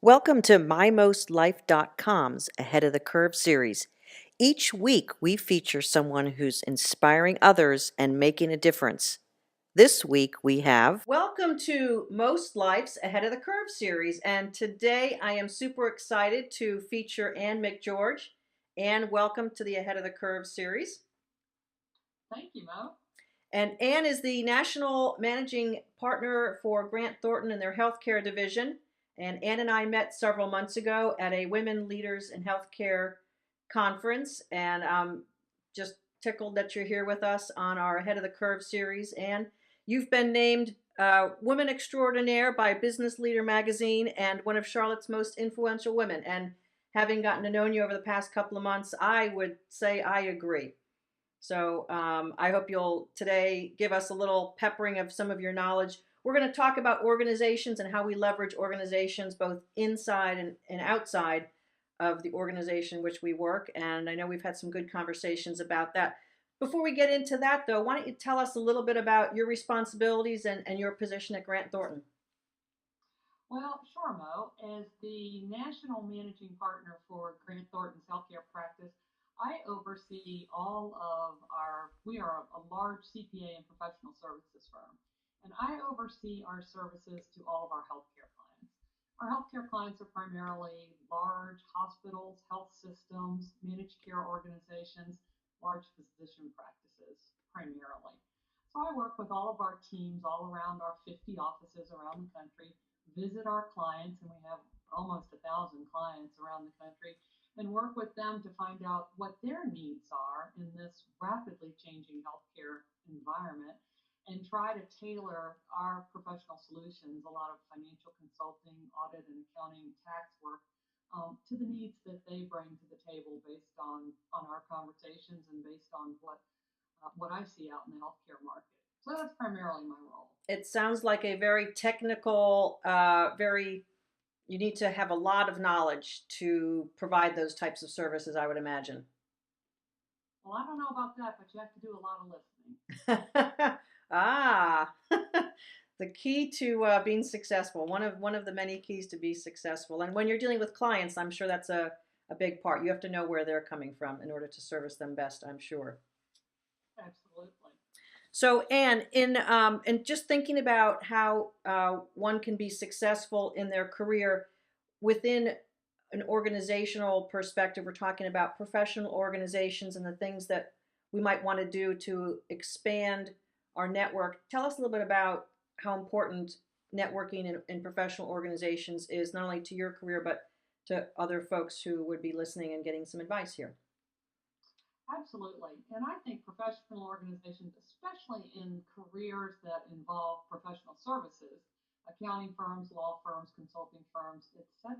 Welcome to MyMostLife.com's Ahead of the Curve series. Each week, we feature someone who's inspiring others and making a difference. This week, we have. Welcome to Most Life's Ahead of the Curve series. And today, I am super excited to feature Ann McGeorge. Ann, welcome to the Ahead of the Curve series. Thank you, Mo. And Ann is the National Managing Partner for Grant Thornton and their healthcare division. And Ann and I met several months ago at a Women Leaders in Healthcare conference. And I'm just tickled that you're here with us on our Ahead of the Curve series. Ann, you've been named Woman Extraordinaire by Business Leader magazine and one of Charlotte's most influential women. And having gotten to know you over the past couple of months, I would say I agree. So I hope you'll today give us a little peppering of some of your knowledge. We're going to talk about organizations and how we leverage organizations both inside and outside of the organization which we work. And I know we've had some good conversations about that. Before we get into that, though, why don't you tell us a little bit about your responsibilities and your position at Grant Thornton? Well, sure, Mo. As the national managing partner for Grant Thornton's healthcare practice, I oversee all of we are a large CPA and professional services firm, and I oversee our services to all of our healthcare clients. Our healthcare clients are primarily large hospitals, health systems, managed care organizations, large physician practices, primarily. So I work with all of our teams all around our 50 offices around the country, visit our clients, and we have almost 1,000 clients around the country, and work with them to find out what their needs are in this rapidly changing healthcare environment and try to tailor our professional solutions, a lot of financial consulting, audit and accounting, tax work, to the needs that they bring to the table based on our conversations and based on what I see out in the healthcare market. So that's primarily my role. It sounds like a very technical, you need to have a lot of knowledge to provide those types of services, I would imagine. Well, I don't know about that, but you have to do a lot of listening. Ah, the key to being successful. One of the many keys to be successful. And when you're dealing with clients, I'm sure that's a big part. You have to know where they're coming from in order to service them best, I'm sure. Absolutely. So, Anne, in just thinking about how one can be successful in their career within an organizational perspective, we're talking about professional organizations and the things that we might want to do to expand our network. Tell us a little bit about how important networking in professional organizations is, not only to your career, but to other folks who would be listening and getting some advice here. Absolutely. And I think professional organizations, especially in careers that involve professional services, accounting firms, law firms, consulting firms, etc.,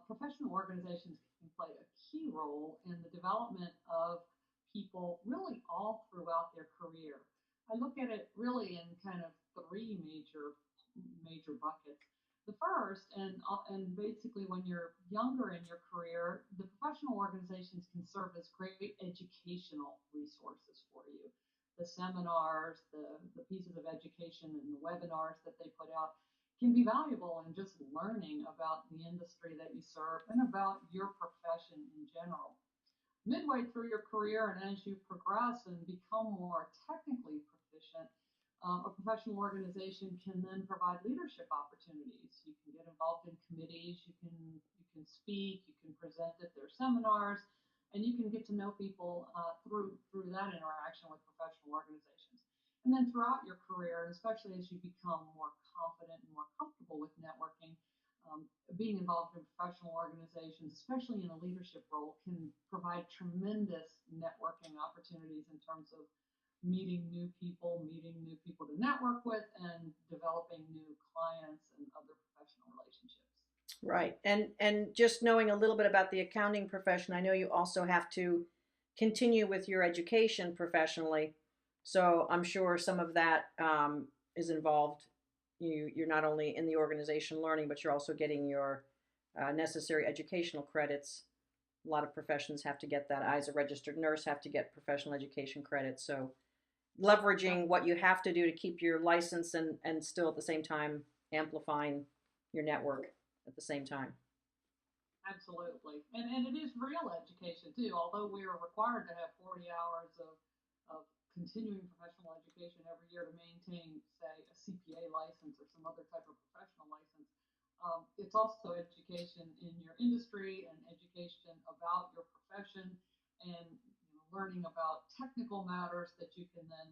professional organizations can play a key role in the development of people really all throughout their career. I look at it really in kind of three major buckets. The first, and basically when you're younger in your career, the professional organizations can serve as great educational resources for you. The seminars, the pieces of education, and the webinars that they put out can be valuable in just learning about the industry that you serve and about your profession in general. Midway through your career and as you progress and become more technically proficient, a professional organization can then provide leadership opportunities. You can get involved in committees, you can speak, you can present at their seminars, and you can get to know people through that interaction with professional organizations. And then throughout your career, especially as you become more confident and more comfortable with networking, being involved in professional organizations, especially in a leadership role, can provide tremendous networking opportunities in terms of meeting new people to network with, and developing new clients and other professional relationships. Right. And just knowing a little bit about the accounting profession, I know you also have to continue with your education professionally. So I'm sure some of that is involved. You're not only in the organization learning, but you're also getting your necessary educational credits. A lot of professions have to get that. I, as a registered nurse, have to get professional education credits. So leveraging what you have to do to keep your license and still at the same time amplifying your network. at the same time. Absolutely. And it is real education too. Although we are required to have 40 hours of continuing professional education every year to maintain, say, a CPA license or some other type of professional license, it's also education in your industry and education about your profession and learning about technical matters that you can then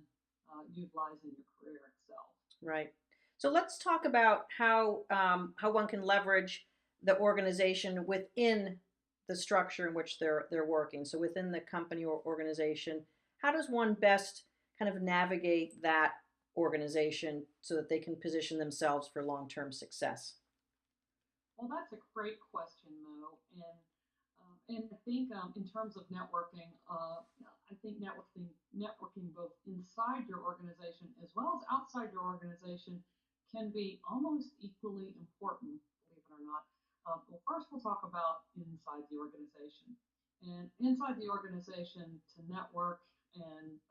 utilize in your career itself. Right. So let's talk about how one can leverage the organization within the structure in which they're working. So within the company or organization, how does one best kind of navigate that organization so that they can position themselves for long-term success? Well, that's a great question, though, and I think in terms of networking, I think networking both inside your organization as well as outside your organization can be almost equally important, believe it or not. Well, first we'll talk about inside the organization, and inside the organization to network and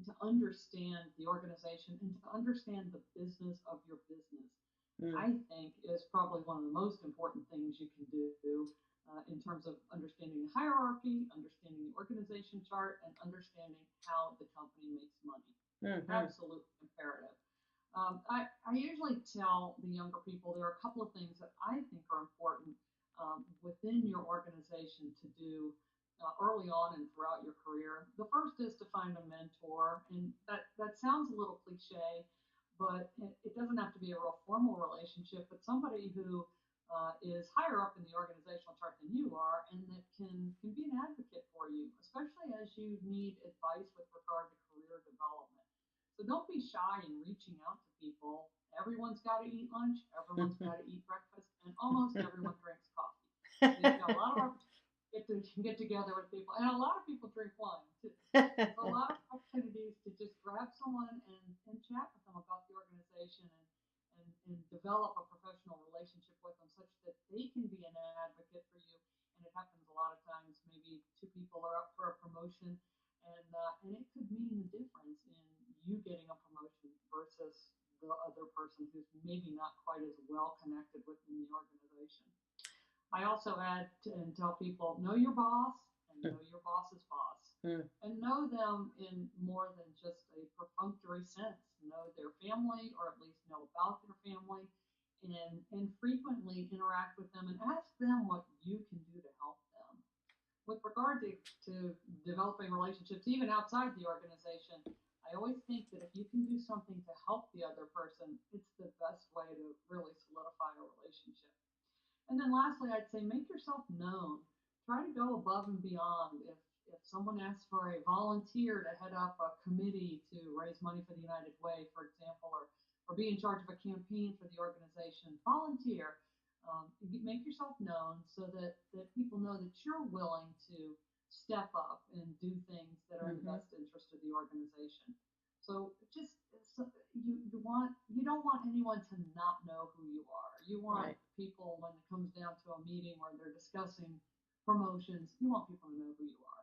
to understand the organization and to understand the business of your business Mm, I think is probably one of the most important things you can do in terms of understanding the hierarchy, understanding the organization chart, and understanding how the company makes money. mm-hmm, Absolutely imperative. I usually tell the younger people there are a couple of things that I think are important within your organization to do early on and throughout your career. The first is to find a mentor, and that sounds a little cliche, but it doesn't have to be a real formal relationship, but somebody who is higher up in the organizational chart than you are, and that can be an advocate for you, especially as you need advice with regard to career development. So don't be shy in reaching out to people. Everyone's got to eat lunch, everyone's got to eat breakfast, and almost everyone drinks coffee. So you've got a lot of opportunities to get together with people, and a lot of people drink wine too. So a lot of opportunities to just grab someone and chat with them about the organization and develop a professional relationship with them such that they can be an advocate for you. And it happens a lot of times, maybe two people are up for a promotion and it could mean the difference in you getting a promotion versus the other person who's maybe not quite as well connected within the organization. I also add and tell people know your boss and know your boss's boss. mm, And know them in more than just a perfunctory sense. Know their family, or at least know about their family, and frequently interact with them and ask them what you can do to help them. With regard to developing relationships, even outside the organization, I always think that if you can do something to help the other person, it's the best way to really solidify a relationship. And then lastly, I'd say make yourself known. Try to go above and beyond. If someone asks for a volunteer to head up a committee to raise money for the United Way, for example, or be in charge of a campaign for the organization, volunteer. Make yourself known so that people know that you're willing to step up and do things that are in the mm-hmm. best interest of the organization. So just so you don't want anyone to not know who you are. You want Right. people when it comes down to a meeting where they're discussing promotions, you want people to know who you are.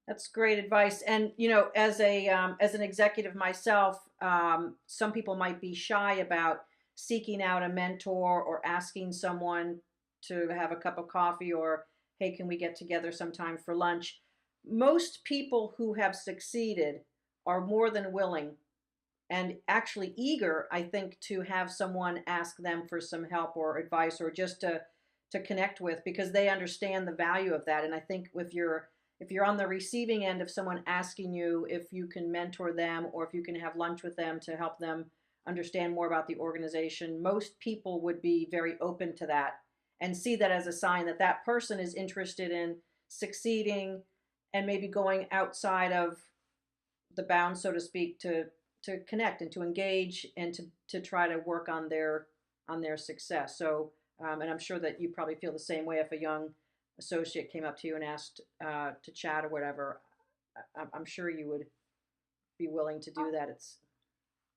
That's great advice. And as an executive myself, some people might be shy about seeking out a mentor or asking someone to have a cup of coffee or, hey, can we get together sometime for lunch? Most people who have succeeded are more than willing and actually eager, I think, to have someone ask them for some help or advice or just to connect with because they understand the value of that. And I think if you're on the receiving end of someone asking you if you can mentor them or if you can have lunch with them to help them understand more about the organization, most people would be very open to that and see that as a sign that that person is interested in succeeding and maybe going outside of the bounds, so to speak, to connect and to engage and to try to work on their success. So, and I'm sure that you probably feel the same way if a young associate came up to you and asked to chat or whatever. I'm sure you would be willing to do Oh, that. It's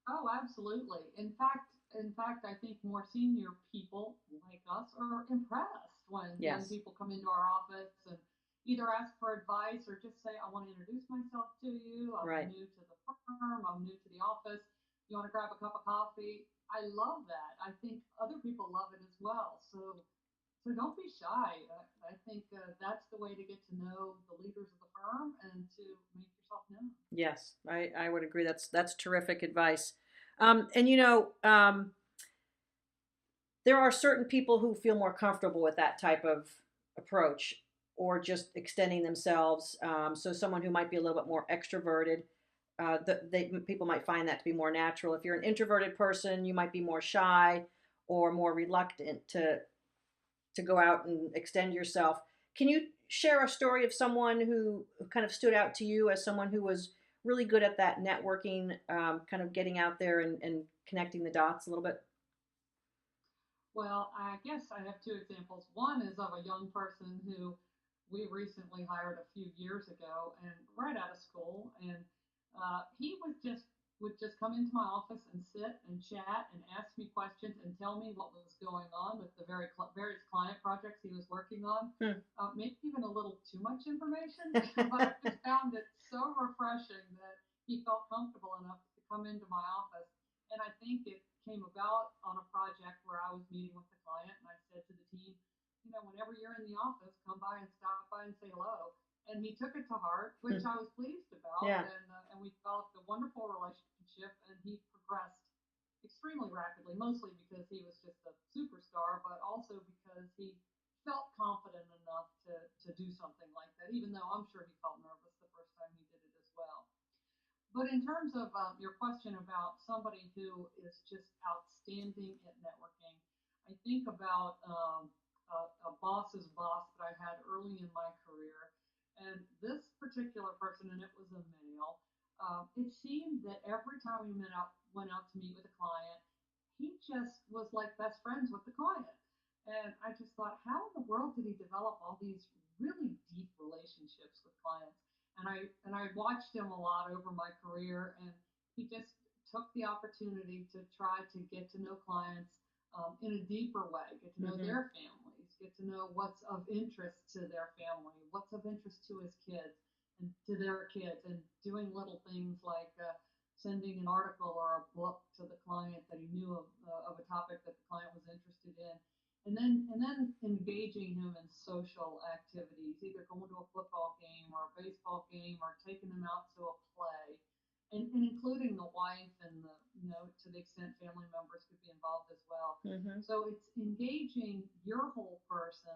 oh, absolutely. In fact, I think more senior people like us are impressed when yes, people come into our office and either ask for advice or just say, I want to introduce myself to you. I'm right, new to the firm. I'm new to the office. You want to grab a cup of coffee? I love that. I think other people love it as well. So don't be shy. I think that's the way to get to know the leaders of the firm and to make yourself known. Yes, I would agree. That's terrific advice. And there are certain people who feel more comfortable with that type of approach or just extending themselves. So someone who might be a little bit more extroverted, people might find that to be more natural. If you're an introverted person, you might be more shy or more reluctant to go out and extend yourself. Can you share a story of someone who kind of stood out to you as someone who was really good at that networking, kind of getting out there and connecting the dots a little bit? Well, I guess I have two examples. One is of a young person who we recently hired a few years ago and right out of school, and he would just come into my office and sit and chat and ask me questions and tell me what was going on with the various client projects he was working on. Hmm. Maybe even a little too much information, but I just found it so refreshing that he felt comfortable enough to come into my office. And I think it came about on a project where I was meeting with the client, and I said to the team, whenever you're in the office, come by and stop by and say hello. And he took it to heart, which Hmm. I was pleased about, Yeah. and we developed a wonderful relationship, and he progressed extremely rapidly, mostly because he was just a superstar, but also because he felt confident enough to do something like that, even though I'm sure he felt nervous the first time he did it as well. But in terms of your question about somebody who is just outstanding at networking, I think about a boss's boss that I had early in my career. And this particular person, and it was a male, it seemed that every time we went out to meet with a client, he just was like best friends with the client. And I just thought, how in the world did he develop all these really deep relationships with clients? And I watched him a lot over my career, and he just took the opportunity to try to get to know clients in a deeper way, get to know Mm-hmm. their families, get to know what's of interest to their family, what's of interest to his kids and to their kids, and doing little things like sending an article or a book to the client that he knew of a topic that the client was interested in, and then engaging him in social activities, either going to a football game or a baseball game or taking him out to a play, and including the wife and the to the extent family members could be involved as well. Mm-hmm. So it's engaging your whole person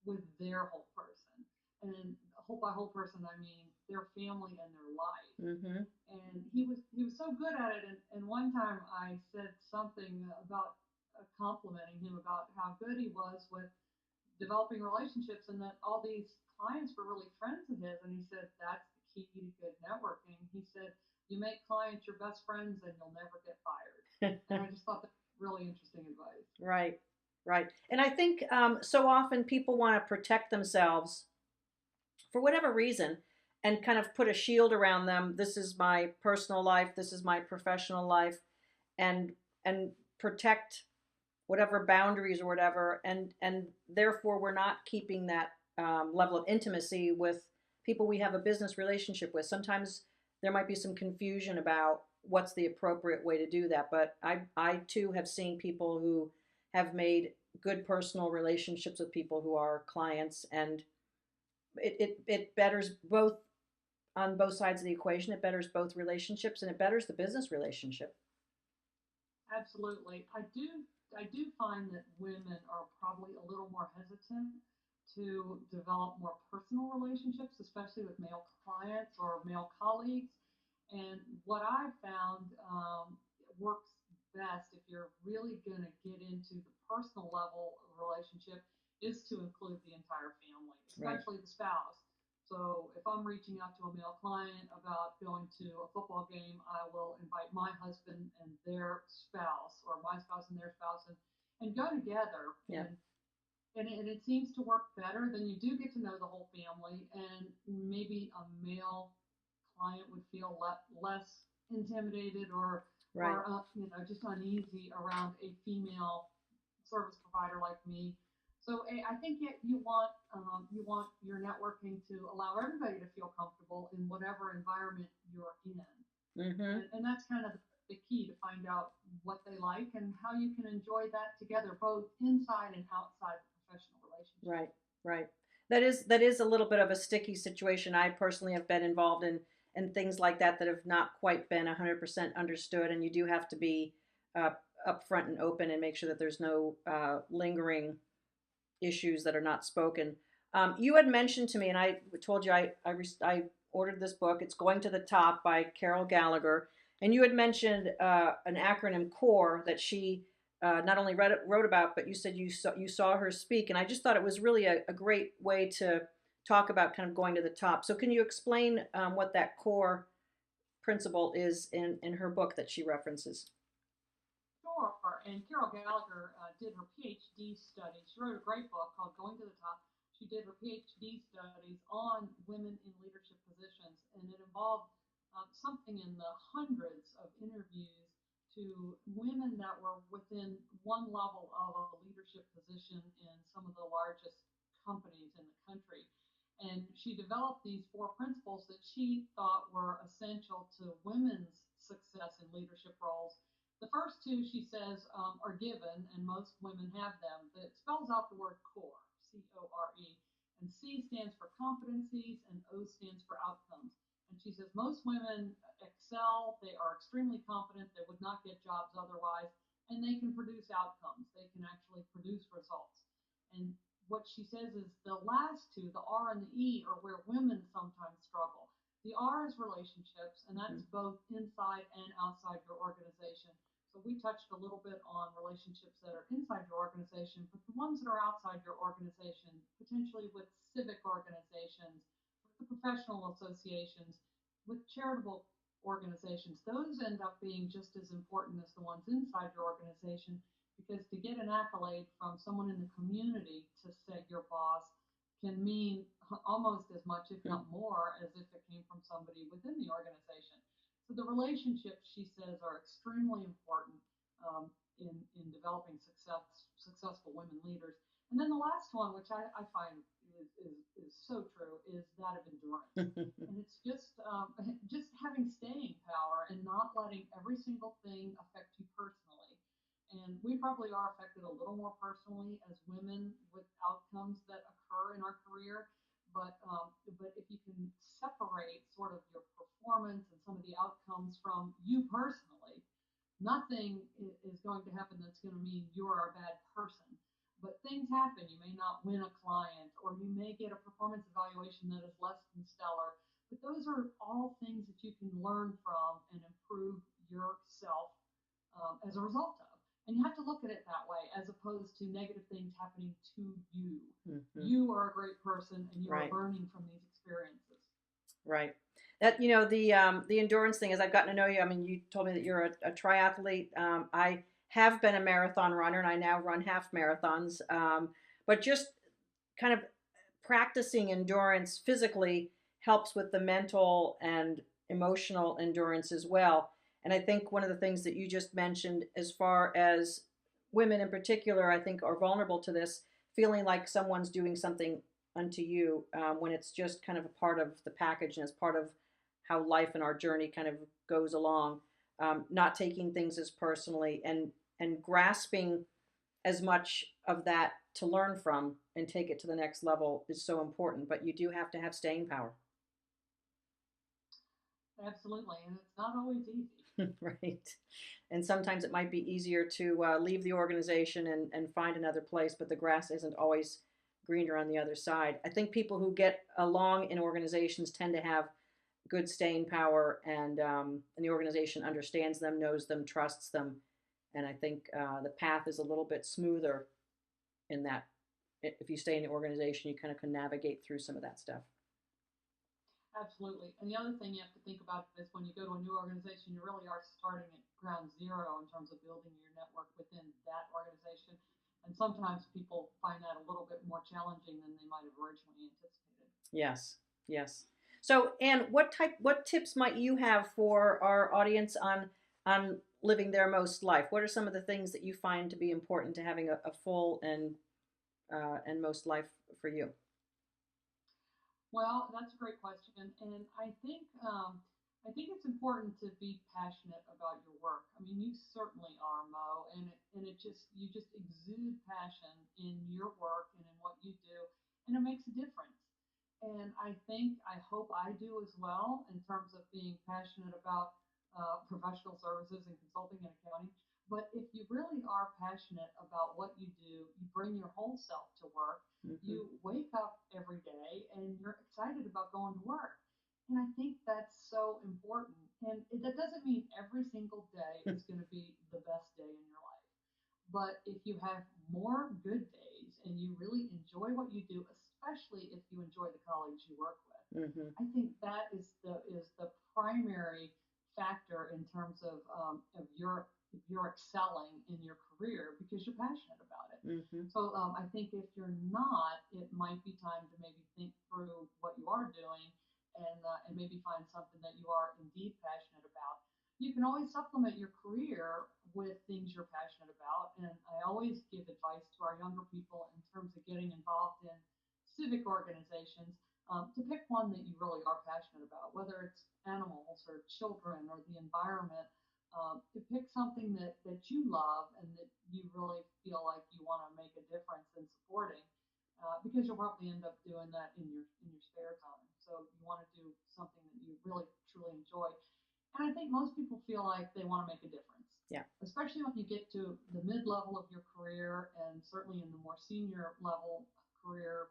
with their whole person, and by whole person I mean their family and their life. Mm-hmm. And he was so good at it. And one time I said something about complimenting him about how good he was with developing relationships, and that all these clients were really friends of his. And he said that's the key to good networking. He said you make clients your best friends, and you'll never get fired. And I just thought that was really interesting advice. Right. Right. And I think so often people want to protect themselves for whatever reason and kind of put a shield around them. This is my personal life. This is my professional life, and and protect whatever boundaries or whatever, and therefore we're not keeping that level of intimacy with people we have a business relationship with. Sometimes there might be some confusion about what's the appropriate way to do that, but I too have seen people who have made good personal relationships with people who are clients, and it betters both on both sides of the equation. It betters both relationships and it betters the business relationship. Absolutely. I do find that women are probably a little more hesitant to develop more personal relationships, especially with male clients or male colleagues. And what I've found works best if you're really going to get into the personal level of relationship is to include the entire family, Right. especially the spouse. So if I'm reaching out to a male client about going to a football game, I will invite my husband and their spouse, or my spouse and their spouse, and go together. Yeah. And it seems to work better. Then you do get to know the whole family, and maybe a male client would feel less intimidated Right. or just uneasy around a female service provider like me. So I think you want your networking to allow everybody to feel comfortable in whatever environment you're in, Mm-hmm. and that's kind of the key to find out what they like and how you can enjoy that together, both inside and outside the professional relationship. Right, right. That is a little bit of a sticky situation. I personally have been involved in things like that that have not quite been 100% understood, and you do have to be uh, upfront and open and make sure that there's no lingering issues that are not spoken. You had mentioned to me, and I told you I ordered this book. It's Going to the Top by Carol Gallagher, and you had mentioned an acronym CORE that she not only wrote about, but you said you saw her speak, and I just thought it was really a great way to talk about kind of going to the top. So can you explain what that CORE principle is in her book that she references? Sure. And Carol Gallagher did her PhD study. She wrote a great book called Going to the Top. She did her PhD studies on women in leadership positions, and it involved something in the hundreds of interviews to women that were within one level of a leadership position in some of the largest companies in the country. And she developed these four principles that she thought were essential to women's success in leadership roles. The first two, she says, are given, and most women have them. But it spells out the word core, CORE. And C stands for competencies, and O stands for outcomes. And she says most women excel, they are extremely competent, they would not get jobs otherwise, and they can produce outcomes. They can actually produce results. And what she says is the last two, the R and the E, are where women sometimes struggle. The R is relationships, and that's both inside and outside your organization. So we touched a little bit on relationships that are inside your organization, but the ones that are outside your organization, potentially with civic organizations, with the professional associations, with charitable organizations, those end up being just as important as the ones inside your organization, because to get an accolade from someone in the community to say your boss can mean almost as much, if not more, as if it came from somebody within the organization. So the relationships, she says, are extremely important in developing successful women leaders. And then the last one, which I find is so true, is that of endurance. And it's just having staying power and not letting every single thing affect you personally. And we probably are affected a little more personally as women with outcomes that occur in our career, but if you can separate sort of your performance and some of the outcomes from you personally, nothing is going to happen that's going to mean you're a bad person. But things happen. You may not win a client, or you may get a performance evaluation that is less than stellar. But those are all things that you can learn from and improve yourself as a result of. And you have to look at it that way, as opposed to negative things happening to you. Mm-hmm. You are a great person, and you are Right. learning from these experiences. Right. That the endurance thing, as I've gotten to know you. I mean, you told me that you're a triathlete. I have been a marathon runner, and I now run half marathons. But just kind of practicing endurance physically helps with the mental and emotional endurance as well. And I think one of the things that you just mentioned, as far as women in particular, I think are vulnerable to this, feeling like someone's doing something unto you when it's just kind of a part of the package and as part of how life and our journey kind of goes along. Not taking things as personally and grasping as much of that to learn from and take it to the next level is so important. But you do have to have staying power. Absolutely, and it's not always easy. Right. And sometimes it might be easier to leave the organization and find another place, but the grass isn't always greener on the other side. I think people who get along in organizations tend to have good staying power, and the organization understands them, knows them, trusts them, and I think the path is a little bit smoother in that. If you stay in the organization, you kind of can navigate through some of that stuff. Absolutely. And the other thing you have to think about is when you go to a new organization, you really are starting at ground zero in terms of building your network within that organization. And sometimes people find that a little bit more challenging than they might have originally anticipated. Yes, yes. So, Anne, what tips might you have for our audience on living their most life? What are some of the things that you find to be important to having a full and most life for you? Well, that's a great question. And I think I think it's important to be passionate about your work. I mean, you certainly are, Mo, and it just you just exude passion in your work and in what you do, and it makes a difference. And I hope I do as well in terms of being passionate about professional services and consulting and accounting. But if you really are passionate about what you do, you bring your whole self to work. Mm-hmm. You wake up every day and you're excited about going to work. And I think that's so important. And that doesn't mean every single day is going to be the best day in your life. But if you have more good days and you really enjoy what you do, especially if you enjoy the colleagues you work with, Mm-hmm. I think that is the primary factor in terms of your excelling in your career because you're passionate about it. Mm-hmm. So I think if you're not, it might be time to maybe think through what you are doing and maybe find something that you are indeed passionate about. You can always supplement your career with things you're passionate about. And I always give advice to our younger people in terms of getting involved in civic organizations to pick one that you really are passionate about, whether it's animals or children or the environment. To pick something that you love and that you really feel like you want to make a difference in supporting, because you'll probably end up doing that in your spare time. So you want to do something that you really truly enjoy. And I think most people feel like they want to make a difference, Yeah. especially when you get to the mid level of your career and certainly in the more senior level career.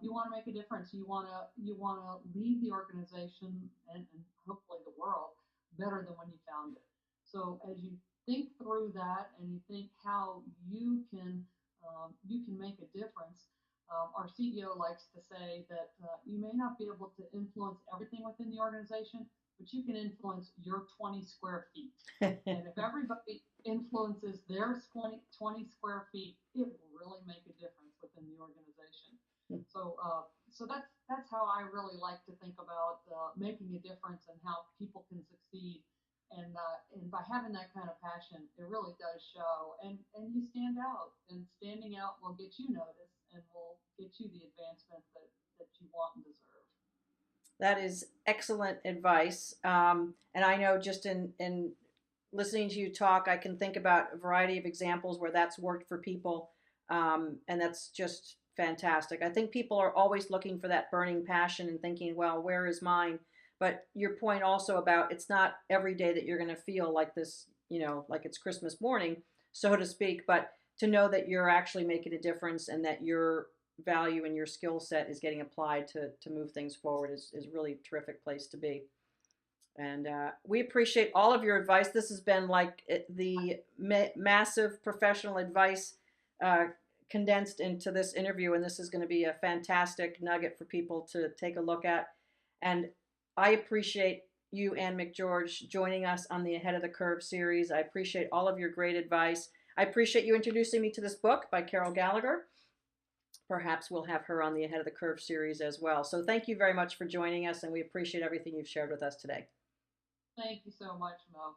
You want to make a difference. You want to leave the organization and hopefully the world better than when you found it. So as you think through that and you think how you can make a difference, our CEO likes to say that you may not be able to influence everything within the organization, but you can influence your 20 square feet. And if everybody influences their 20 square feet, it will really make a difference within the organization. So that's how I really like to think about making a difference and how people can succeed. And by having that kind of passion, it really does show. And you stand out, and standing out will get you noticed and will get you the advancement that you want and deserve. That is excellent advice. And I know just in listening to you talk, I can think about a variety of examples where that's worked for people. And that's just fantastic. I think people are always looking for that burning passion and thinking, well, where is mine? But your point also about it's not every day that you're going to feel like this, like it's Christmas morning, so to speak, but to know that you're actually making a difference and that your value and your skill set is getting applied to move things forward is really a terrific place to be. And we appreciate all of your advice. This has been like the massive professional advice uh, condensed into this interview, and this is going to be a fantastic nugget for people to take a look at. And I appreciate you, Ann McGeorge, joining us on the Ahead of the Curve series. I appreciate all of your great advice. I appreciate you introducing me to this book by Carol Gallagher. Perhaps we'll have her on the Ahead of the Curve series as well. So thank you very much for joining us, and we appreciate everything you've shared with us today. Thank you so much, Mo.